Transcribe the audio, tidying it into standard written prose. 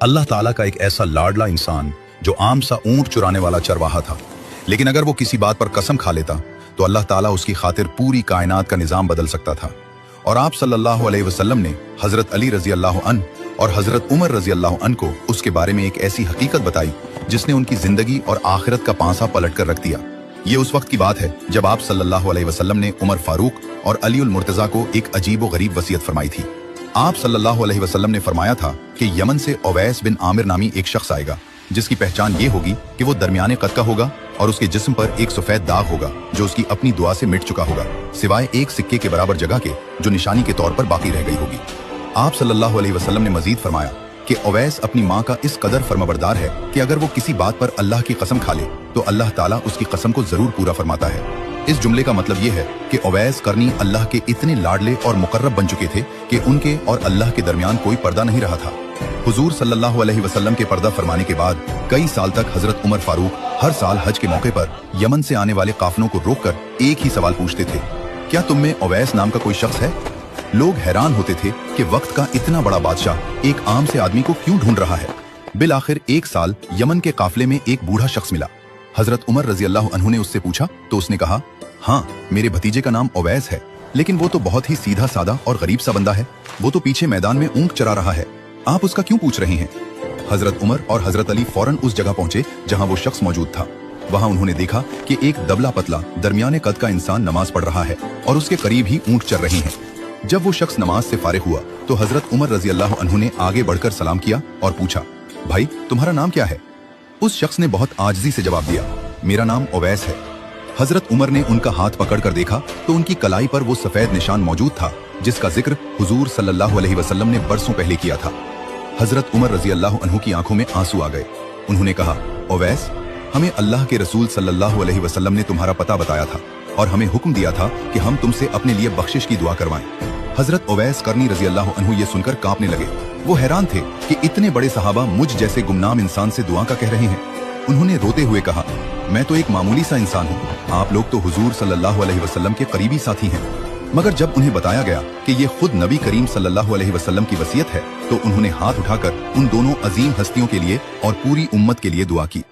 अल्लाह ताला का एक ऐसा लाडला इंसान जो आम सा ऊंट चुराने वाला चरवाहा था, लेकिन अगर वो किसी बात पर कसम खा लेता तो अल्लाह ताला उसकी खातिर पूरी कायनात का निजाम बदल सकता था। और आप सल्लल्लाहु अलैहि वसल्लम ने हजरत अली रजी अल्लाह अन्हु और हजरत उमर रजी अल्लाह अन्हु को उसके बारे में एक ऐसी हकीकत बताई जिसने उनकी जिंदगी और आखिरत का पांसा पलट कर रख दिया। ये उस वक्त की बात है जब आप सल्लल्लाहु अलैहि वसल्लम ने उमर फारूक और अली उल मुर्तजा को एक अजीब व गरीब वसीयत फरमाई थी। आप सल्लल्लाहु अलैहि वसल्लम ने फरमाया था कि यमन से उवैस बिन आमिर नामी एक शख्स आएगा जिसकी पहचान ये होगी कि वो दरमियाने कद का होगा और उसके जिस्म पर एक सफेद दाग होगा जो उसकी अपनी दुआ से मिट चुका होगा, सिवाय एक सिक्के के बराबर जगह के जो निशानी के तौर पर बाकी रह गई होगी। आप सल्लल्लाहु अलैहि वसल्लम ने मजीद फरमाया कि उवैस अपनी माँ का इस कदर फर्माबरदार है कि अगर वो किसी बात पर अल्लाह की कसम खा ले तो अल्लाह ताला उसकी कसम को जरूर पूरा फरमाता है। इस जुमले का मतलब ये है कि उवैस करनी अल्लाह के इतने लाडले और मुकर्रब बन चुके थे कि उनके और अल्लाह के दरमियान कोई पर्दा नहीं रहा था। हुजूर सल्लल्लाहु अलैहि वसल्लम के पर्दा फरमाने के बाद कई साल तक हजरत उमर फारूक हर साल हज के मौके पर यमन से आने वाले काफिलों को रोककर एक ही सवाल पूछते थे, क्या तुम में उवैस नाम का कोई शख्स है? लोग हैरान होते थे कि वक्त का इतना बड़ा बादशाह एक आम से आदमी को क्यों ढूंढ रहा है। बिल आखिर एक साल यमन के काफिले में एक बूढ़ा शख्स मिला। हजरत उमर रजी अल्लाह अन्हु ने उससे पूछा तो उसने कहा, हाँ, मेरे भतीजे का नाम उवैस है, लेकिन वो तो बहुत ही सीधा सादा और गरीब सा बंदा है। वो तो पीछे मैदान में ऊंट चरा रहा है, आप उसका क्यों पूछ रहे हैं? हजरत उमर और हजरत अली फौरन उस जगह पहुंचे जहां वो शख्स मौजूद था। वहां उन्होंने देखा कि एक दबला पतला दरमियाने कद का इंसान नमाज पढ़ रहा है और उसके करीब ही ऊंट चर रहे हैं। जब वो शख्स नमाज से फारिग हुआ तो हजरत उमर रजी अल्लाह अन्हु ने आगे बढ़कर सलाम किया और पूछा, भाई तुम्हारा नाम क्या है? उस शख्स ने बहुत आजिज़ी से जवाब दिया, मेरा नाम उवैस है। हजरत उमर ने उनका हाथ पकड़कर देखा तो उनकी कलाई पर वो सफेद निशान मौजूद था जिसका जिक्र हुजूर सल्लल्लाहु अलैहि वसल्लम ने बरसों पहले किया था। हजरत उमर रजी अल्लाह अन्हु की आंखों में आंसू आ गए। उन्होंने कहा, उवैस, हमें अल्लाह के रसूल सल्लल्लाहु अलैहि वसल्लम ने तुम्हारा पता बताया था और हमें हुक्म दिया था कि हम तुमसे अपने लिए बख्शिश की दुआ करवाएं। हजरत उवैस करनी रजी अल्लाह अन्हु ये सुनकर कांपने लगे। वो हैरान थे कि इतने बड़े सहाबा मुझ जैसे गुमनाम इंसान से दुआ का कह रहे हैं। उन्होंने रोते हुए कहा, मैं तो एक मामूली सा इंसान हूँ, आप लोग तो हुजूर सल्लल्लाहु अलैहि वसल्लम के करीबी साथी हैं। मगर जब उन्हें बताया गया कि ये खुद नबी करीम सल्लल्लाहु अलैहि वसल्लम की वसीयत है तो उन्होंने हाथ उठाकर उन दोनों अजीम हस्तियों के लिए और पूरी उम्मत के लिए दुआ की।